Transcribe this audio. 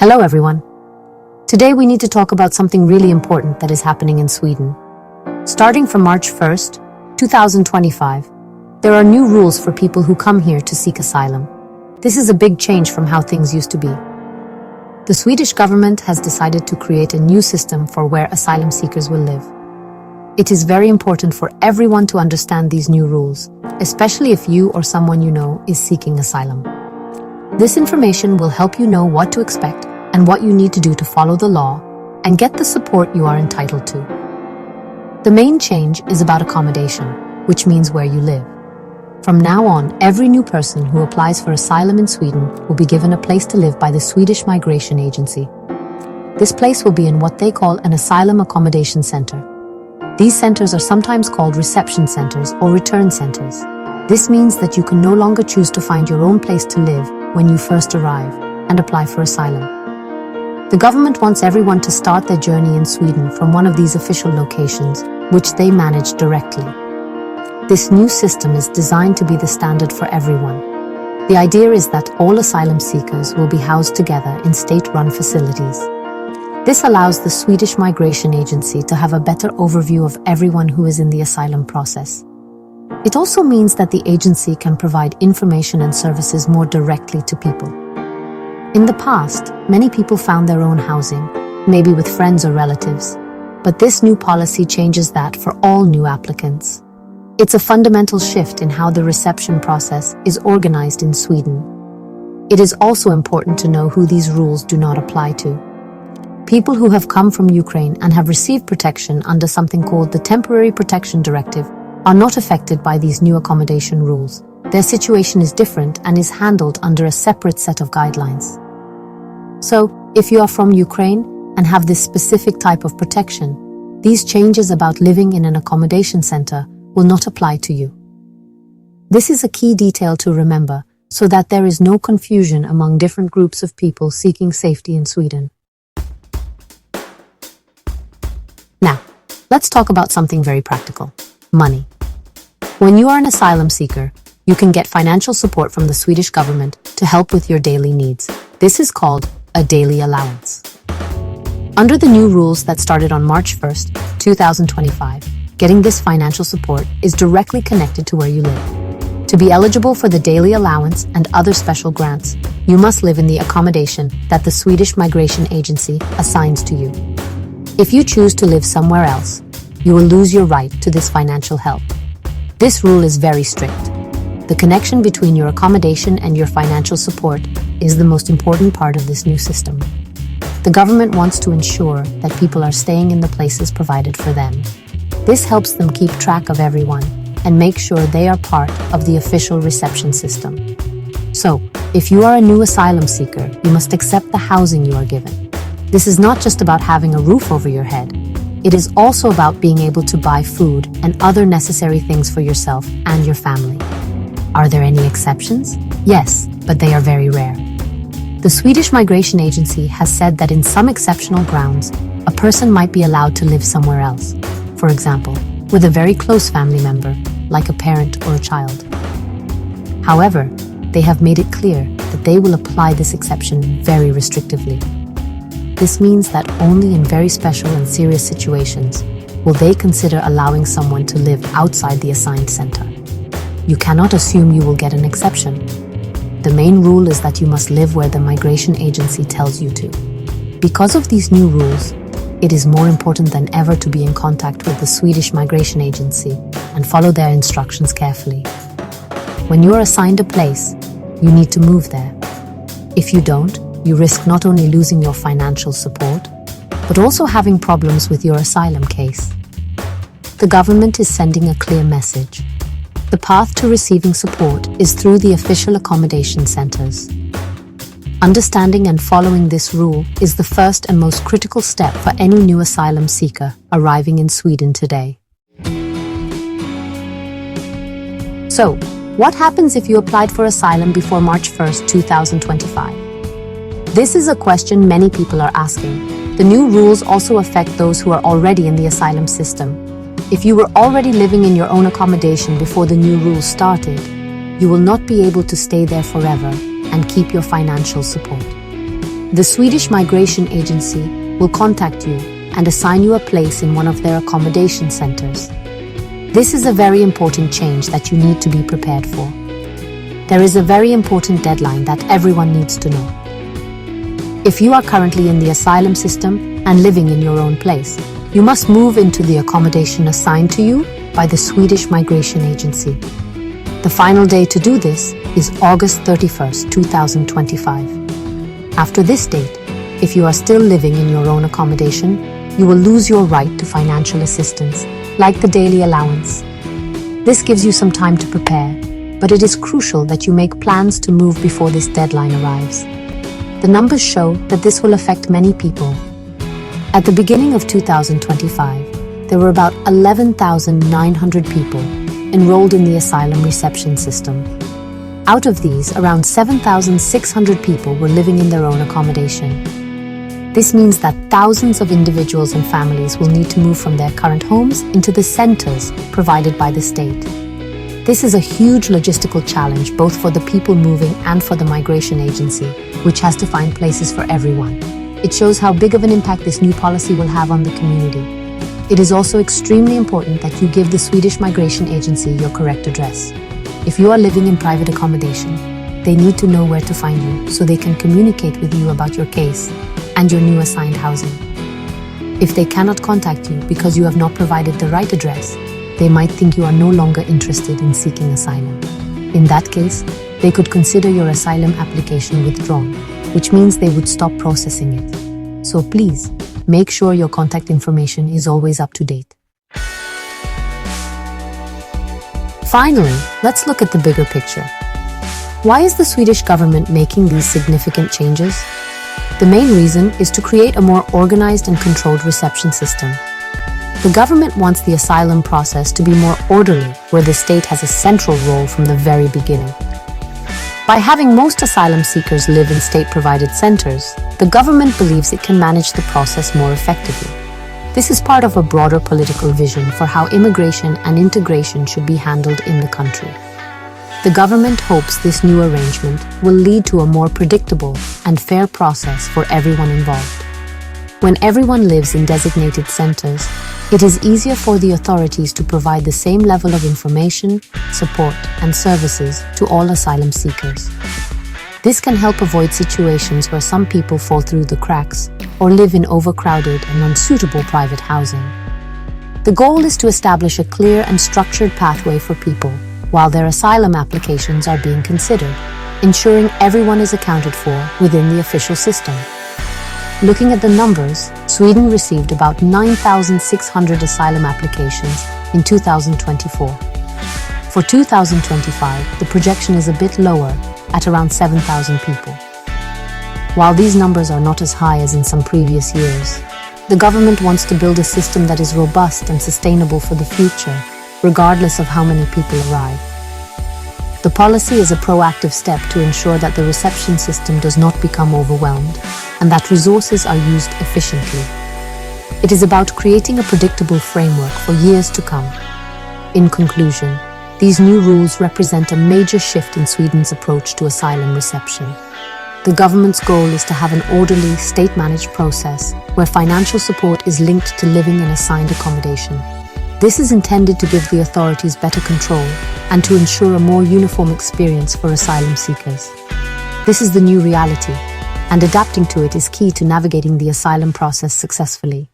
Hello everyone. Today we need to talk about something really important that is happening in Sweden. Starting from March 1st, 2025, there are new rules for people who come here to seek asylum. This is a big change from how things used to be. The Swedish government has decided to create a new system for where asylum seekers will live. It is very important for everyone to understand these new rules, especially if you or someone you know is seeking asylum. This information will help you know what to expect and what you need to do to follow the law and get the support you are entitled to. The main change is about accommodation, which means where you live. From now on, every new person who applies for asylum in Sweden will be given a place to live by the Swedish Migration Agency. This place will be in what they call an Asylum Accommodation Center. These centers are sometimes called reception centers or return centers. This means that you can no longer choose to find your own place to live when you first arrive and apply for asylum. The government wants everyone to start their journey in Sweden from one of these official locations, which they manage directly. This new system is designed to be the standard for everyone. The idea is that all asylum seekers will be housed together in state-run facilities. This allows the Swedish Migration Agency to have a better overview of everyone who is in the asylum process. It also means that the agency can provide information and services more directly to people. In the past, many people found their own housing, maybe with friends or relatives, but this new policy changes that for all new applicants. It's a fundamental shift in how the reception process is organized in Sweden. It is also important to know who these rules do not apply to. People who have come from Ukraine and have received protection under something called the Temporary Protection Directive are not affected by these new accommodation rules. Their situation is different and is handled under a separate set of guidelines. So, if you are from Ukraine and have this specific type of protection, these changes about living in an accommodation center will not apply to you. This is a key detail to remember so that there is no confusion among different groups of people seeking safety in Sweden. Now, let's talk about something very practical: money. When you are an asylum seeker, you can get financial support from the Swedish government to help with your daily needs. This is called a daily allowance. Under the new rules that started on March 1st, 2025, getting this financial support is directly connected to where you live. To be eligible for the daily allowance and other special grants, you must live in the accommodation that the Swedish Migration Agency assigns to you. If you choose to live somewhere else, you will lose your right to this financial help. This rule is very strict. The connection between your accommodation and your financial support is the most important part of this new system. The government wants to ensure that people are staying in the places provided for them. This helps them keep track of everyone and make sure they are part of the official reception system. So, if you are a new asylum seeker, you must accept the housing you are given. This is not just about having a roof over your head. It is also about being able to buy food and other necessary things for yourself and your family. Are there any exceptions? Yes, but they are very rare. The Swedish Migration Agency has said that in some exceptional grounds, a person might be allowed to live somewhere else. For example, with a very close family member, like a parent or a child. However, they have made it clear that they will apply this exception very restrictively. This means that only in very special and serious situations will they consider allowing someone to live outside the assigned center. You cannot assume you will get an exception. The main rule is that you must live where the migration agency tells you to. Because of these new rules, it is more important than ever to be in contact with the Swedish Migration Agency and follow their instructions carefully. When you are assigned a place, you need to move there. If you don't, you risk not only losing your financial support, but also having problems with your asylum case. The government is sending a clear message. The path to receiving support is through the official accommodation centers. Understanding and following this rule is the first and most critical step for any new asylum seeker arriving in Sweden today. So, what happens if you applied for asylum before March 1st, 2025? This is a question many people are asking. The new rules also affect those who are already in the asylum system. If you were already living in your own accommodation before the new rules started, you will not be able to stay there forever and keep your financial support. The Swedish Migration Agency will contact you and assign you a place in one of their accommodation centers. This is a very important change that you need to be prepared for. There is a very important deadline that everyone needs to know. If you are currently in the asylum system and living in your own place, you must move into the accommodation assigned to you by the Swedish Migration Agency. The final day to do this is August 31st, 2025. After this date, if you are still living in your own accommodation, you will lose your right to financial assistance, like the daily allowance. This gives you some time to prepare, but it is crucial that you make plans to move before this deadline arrives. The numbers show that this will affect many people. At the beginning of 2025, there were about 11,900 people enrolled in the asylum reception system. Out of these, around 7,600 people were living in their own accommodation. This means that thousands of individuals and families will need to move from their current homes into the centers provided by the state. This is a huge logistical challenge both for the people moving and for the migration agency, which has to find places for everyone. It shows how big of an impact this new policy will have on the community. It is also extremely important that you give the Swedish Migration Agency your correct address. If you are living in private accommodation, they need to know where to find you so they can communicate with you about your case and your new assigned housing. If they cannot contact you because you have not provided the right address, they might think you are no longer interested in seeking asylum. In that case, they could consider your asylum application withdrawn, which means they would stop processing it. So please, make sure your contact information is always up to date. Finally, let's look at the bigger picture. Why is the Swedish government making these significant changes? The main reason is to create a more organized and controlled reception system. The government wants the asylum process to be more orderly, where the state has a central role from the very beginning. By having most asylum seekers live in state-provided centers, the government believes it can manage the process more effectively. This is part of a broader political vision for how immigration and integration should be handled in the country. The government hopes this new arrangement will lead to a more predictable and fair process for everyone involved. When everyone lives in designated centers, it is easier for the authorities to provide the same level of information, support, and services to all asylum seekers. This can help avoid situations where some people fall through the cracks or live in overcrowded and unsuitable private housing. The goal is to establish a clear and structured pathway for people while their asylum applications are being considered, ensuring everyone is accounted for within the official system. Looking at the numbers, Sweden received about 9,600 asylum applications in 2024. For 2025, the projection is a bit lower, at around 7,000 people. While these numbers are not as high as in some previous years, the government wants to build a system that is robust and sustainable for the future, regardless of how many people arrive. The policy is a proactive step to ensure that the reception system does not become overwhelmed and that resources are used efficiently. It is about creating a predictable framework for years to come. In conclusion, these new rules represent a major shift in Sweden's approach to asylum reception. The government's goal is to have an orderly, state-managed process where financial support is linked to living in assigned accommodation. This is intended to give the authorities better control and to ensure a more uniform experience for asylum seekers. This is the new reality, and adapting to it is key to navigating the asylum process successfully.